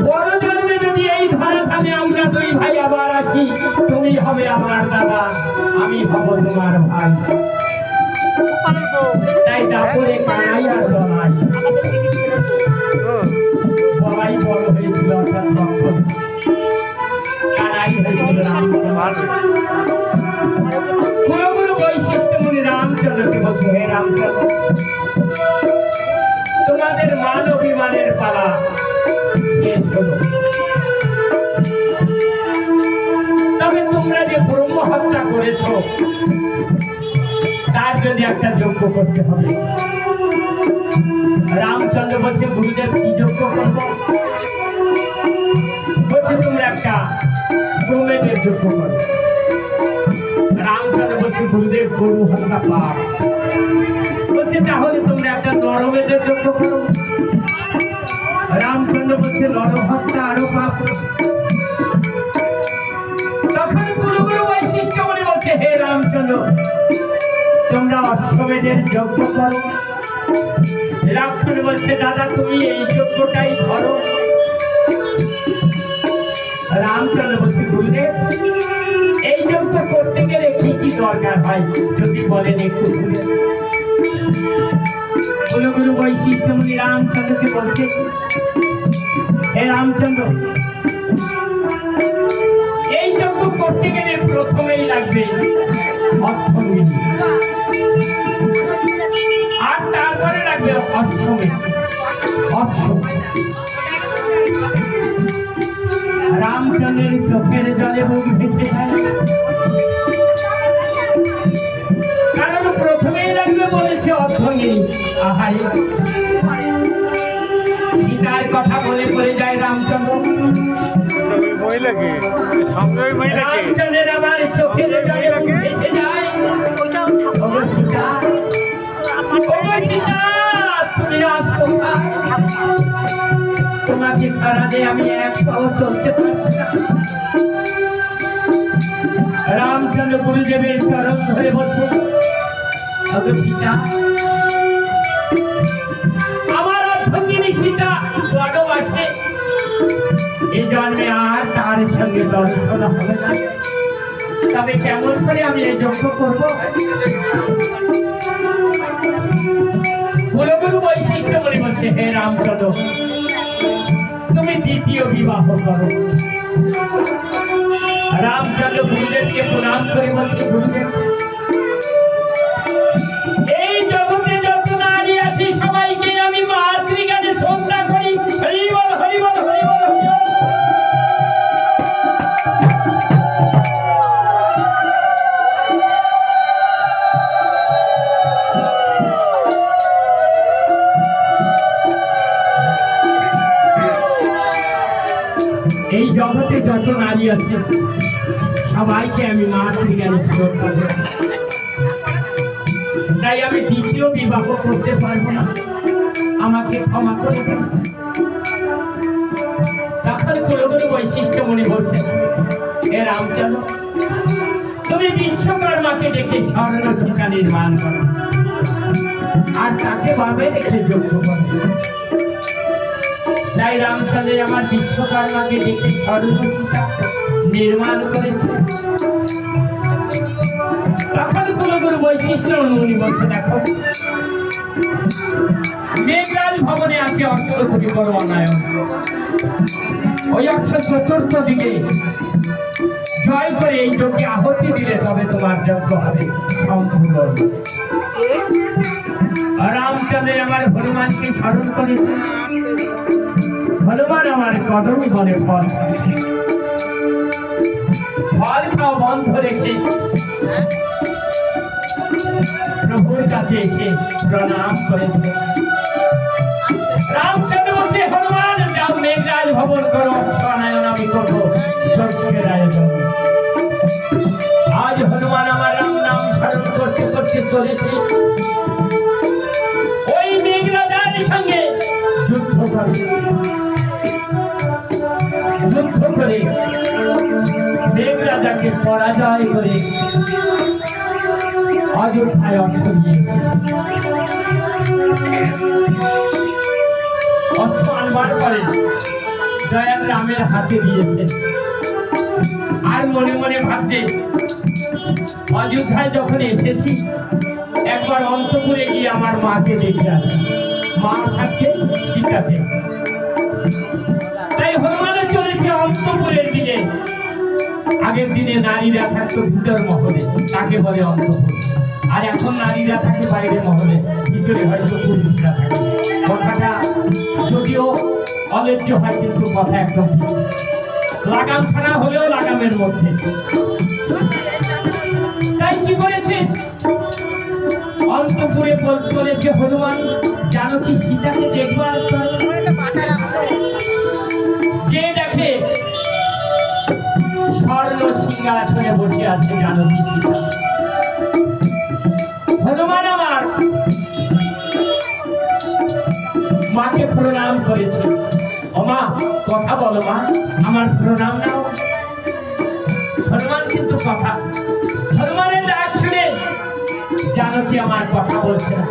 বড় জন্মে যদি এই ধরাধামে আমরা 2 ভাই আবার আসি, তুমি হবে আমার দাদা, আমি হব তোমার ভাই। তাই দাপরে কানাই আর বলাই, বলাই বড় হয়েছিল অর্থাৎ লক্ষণ, কানাই হয়েছিল রামচন্দ্র। পুরোপুরি বৈশিষ্ট্য মুনি রামচন্দ্রকে বলছে, হে রামচন্দ্র, তোমাদের মান অভিমানের পালা শেষ হলো। তবে তোমরা যে ব্রহ্ম হত্যা করেছ, তার যদি একটা যজ্ঞ করতে হবে। রামচন্দ্র বলছে, গুরুদেব কি যজ্ঞ করব? বলছে, তোমরা একটা ব্রহ্মেদের যজ্ঞ করো। রামচন্দ্র বলছে, গুরুদেব গরু হত্যা পাপ। বলছে, তাহলে তোমরা একটা নরমেদের যজ্ঞ করো। রামচন্দ্র বলছে, নরহত্যা আরো পাপ। তখন গুরু বৈশিষ্ট্য বলে বলছে, হে রামচন্দ্র, তোমরা অশ্বমেধের যজ্ঞ করো। লক্ষ্মণ বলছে, দাদা তুমি এই যজ্ঞটাই করো। রামচন্দ্র বলছে, গুরুদেব এই যজ্ঞ করতে গেলে কি কি দরকার হয় যদি বলেন একটু শুনে। গুরু বৈশিষ্ট্য মুনি রামচন্দ্রকে বলছে, হে রামচন্দ্র, এই যজ্ঞ করতে গেলে প্রথমেই লাগবে অর্থনীতি, আর তারপরে লাগবে অশ্বমেধ। রামচন্দ্রের চোখের জলে মুখ ভেসে যায়, কারণ প্রথমেই লাগবে বলেছে অর্থনীতি। আহারে, সীতার কথা বলে পড়ে যায় রামচন্দ্র। রামচন্দ্রের আবার চোখের জলে মুখ ভেসে যায়। ওগো সীতা, ওগো সীতা, তুমি আজ কোথায়? তোমাকে ছাড়া দিয়ে আমি এক পাও চলতে পারছি না। রামচন্দ্র গুরুদেবের চরণ ধরে বলছে, ওগো সীতা, আমার অর্থঙ্গিনী সীতা বনবাসে, এই জন্মে আর তার সঙ্গে দর্শন হবে না। তবে কেমন করে আমি এই যজ্ঞ করবো? গুরু বৈশিষ্ট্য বলে বলছে, হে রামচন্দ্র, তুমি দ্বিতীয় বিবাহ করো। রামচন্দ্র গুরুদেবকে প্রণাম করে বলছে, গুরুদেব, এই জগতে যত নারী আছে সবাইকে আমি মাতৃকাজে শ্রদ্ধা করি। হরি বল, হরি বল, হরি বল, হরি বল। এই জগতে যত নারী আছে সবাইকে আমি মাতৃকাজে শ্রদ্ধা করি। তাই আমি দ্বিতীয় বিবাহ করতে পারবো না, আমাকে ক্ষমা করে দেন। তখন কুলগুরু বৈশিষ্ট্য মুনি বলছেন, হে রামচন্দ্র, তুমি বিশ্বকর্মাকে ডেকে স্বর্ণ সীতা নির্মাণ করো আর তাকে ভাবে রেখে যোগ্য করো। তাই রামচন্দ্র আমার বিশ্বকর্মাকে ডেকে স্বর্ণ সীতা নির্মাণ করেছে। তখন কুলগুরু বৈশিষ্ট্য মুনি বলছে, দেখো মেঘরাজ ভবনে আছে অক্ষয় পরমানায়ন, ওই অক্ষয় চতুর্থ দিকে জয় করে এই যোগে আহতি দিলে তবে তোমার যজ্ঞ হবে সম্পূর্ণ। রামচন্দ্র আমার হনুমানকে স্মরণ করেছে, হনুমান আমার কদমী বনে ফল ফল খাওয়া বন্ধ রেখে প্রভুর কাছে এসে প্রণাম করেছে। রামচন্দ্র বলছে, হনুমান যাও মেঘরাজ ভবন করো, অক্ষয়নায়ন আমি করবো যজ্ঞের আয়োজন। আজ হনুমান আমার রাম নাম স্মরণ করতে করতে চলেছে, ওই মেঘরাজার সঙ্গে যুদ্ধ করে মেঘরাজাকে পরাজয় করে অযোধ্যায় অস্ত্র নিয়েছে। অস্ত্র আনবার পরে দয়াল রামের হাতে দিয়েছে, আর মনে মনে ভাবছে অযোধ্যায় যখন এসেছি একবার অন্তপুরে গিয়ে আমার মাকে দেখে আসি, মা থাকতে সীতাকে। তাই হনুমানে চলেছে অন্তপুরের দিকে। আগের দিনে নারীরা থাকতো ভিতর মহলে, তাকে বলে অন্তপুর, আর এখন নারীরা থাকে বাইরে মহলে, ভিতরে হয়তো পুরুষরা থাকে। কথাটা যদিও অলেজ্য হয় কিন্তু কথা একদম ঠিক, লাগাম ছাড়া হলেও লাগামের মধ্যে। তাই কি করেছে, অন্তপুরে চলেছে হনুমান জানকী সীতাকে দেখবার যে দেখে স্বর্ণ সিংহাসনে বসে আছে জানকী সীতা। হনুমান আমার মাকে প্রণাম করেছে, ও মা কথা বলো মা, আমার প্রণাম নাও। হনুমান কিন্তু কথা, হনুমানের ডাক শুনে জানকী আমার কথা বলছে না।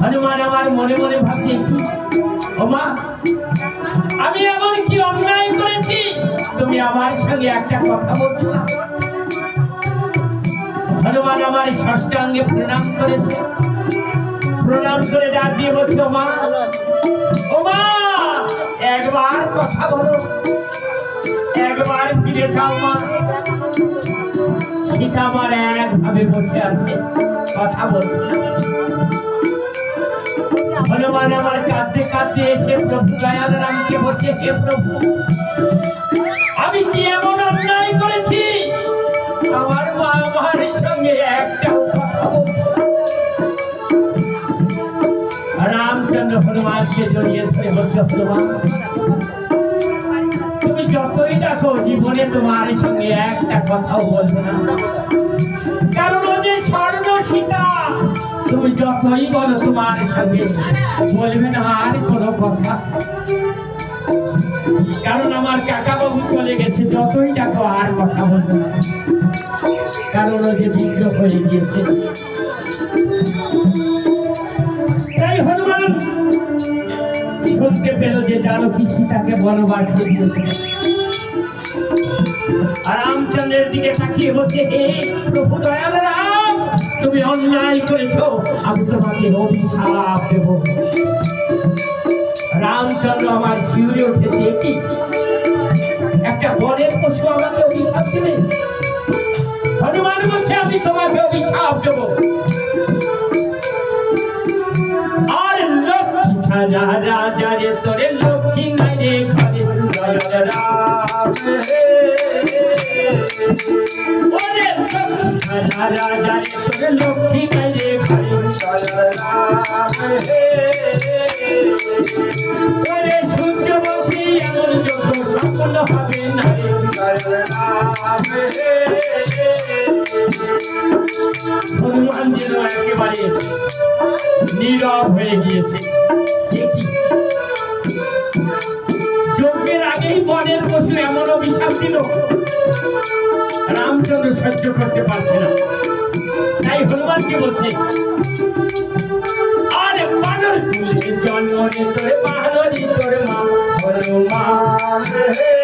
হনুমান আমার মনে মনে ভাবছে, কি ও মা, আমি এমন কি অন্যায় করেছি তুমি আমার সঙ্গে একটা কথা বলছো না? হনুমান আমার ষষ্ঠাঙ্গে প্রণাম করেছে, প্রণাম করে ডাক দিয়ে বলছে, ও মা, ও মা, একবার কথা বলো, একবার ফিরে যাও মা। সীতা আমার একভাবে বসে আছে, কথা বলছে না। হনুমান আমার কাঁদতে কাঁদতে এসে প্রভু দয়াল রামকে বলছে, হে প্রভু, আমি কি এমন অন্যায় করেছি আমার মা আমার সঙ্গে একটা কথা বলছে না? রামচন্দ্র হনুমানকে জড়িয়ে ধরে বলছে, হনুমান, তুমি যতই দেখো জীবনে তোমার সঙ্গে একটা কথাও বলবে না, কারণ ও যে স্বর্ণ সীতা, তুমি যতই বলো তোমার সঙ্গে বলবে না আর কোনো কথা। কারণ আমার কাকা বাবু চলে গেছে, যতই দেখো আর কথা বলবে না, কারণ ও যে বিগ্রহ হয়ে গিয়েছে। তাই হনুমান শুনতে পেল যে জানকী সীতাকে বনবাসে দিয়েছে। আর রামচন্দ্রের দিকে তাকিয়ে বলছে, হে প্রভু দয়াল রাম, তুমি অন্যায় করেছো, আমি তোমাকে অভিশাপ দেব। রামচন্দ্র আমার শিউরে উঠেছে, কি একটা বনের পশু আমাকে অভিশাপ দেবে? হনুমান বলছে, আমি তোমাকে অভিশাপ দেব। আর লক্ষ্মী ছাড়া রাজা রে, তোরে লক্ষ্মী নাই রে ঘরে, দয়াল রাম ওরে লক্ষ্মী ছাড়া রাজা রে, তোরে লক্ষ্মী নাই রে ঘরে, দয়াল রাম ওরে সূর্যবংশী এমন যজ্ঞ সম্পূর্ণ হবে না রে, দয়াল রাম। হনুমান যেন একেবারে নীরব হয়ে গিয়েছে। দেখি যজ্ঞের আগেই বনের পশু এমন অভিশাপ দিল, রামচন্দ্র সহ্য করতে পারছে না। তাই হনুমানকে বলছে, আরে বানর কুলে জন্ম রে তোর বানরই তোর মা। হনুমান হে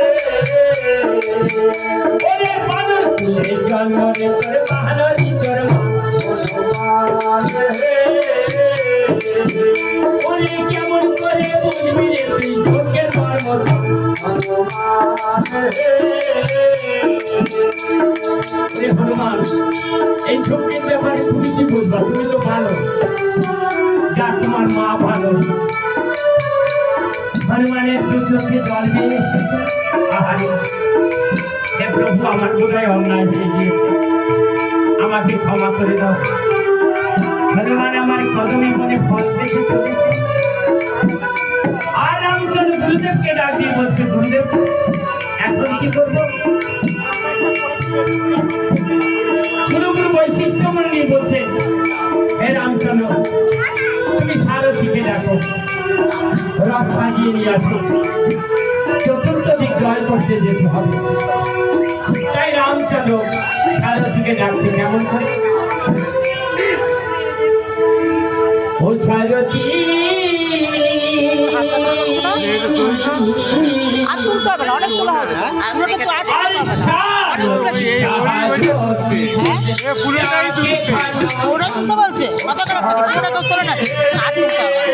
ওরে বানর কুলে জন্ম রে তোর বানরই তোর মা। হনুমান হে ওরে কেমন করে বুঝবি রে তুই যজ্ঞের মর্ম। হনুমান হে ওরে হনুমান, এই যজ্ঞের ব্যাপারে তুমি কি বুঝবা? তুমি তো ভালো, যা তোমার মা ভালো। হনুমানের দু চোখে জল বেয়ে এসেছে। আহারে, হে প্রভু, আমার বোধহয় অন্যায় হয়ে গিয়েছে, আমাকে ক্ষমা করে দাও। হনুমান আমার কদমে বনে ফল পেতে চলেছে। আর রামচন্দ্র গুরুদেবকে ডাক দিয়ে বলছে, গুরুদেব এখন কি করবো? গুরু গুরু বৈশিষ্ট্য মনে বলছে, হে রামচন্দ্র, তুমি সারথীকে ডাকো, রথ সাজিয়ে নিয়ে আসো, চতুর্থ দিক জয় করতে যেতে হবে। তাই রামচন্দ্র সারথীকে ডাকছে, কেমন করে? ও সারথী আর তুলতে হবে না, অনেক তোলা হয়েছে। আমরা তো আর তুলতে হবে না, অনেক তুলেছিস। ওরা তুলতে বলছে, কত করে ওরা তো তোলে না, আর তুলতে হবে।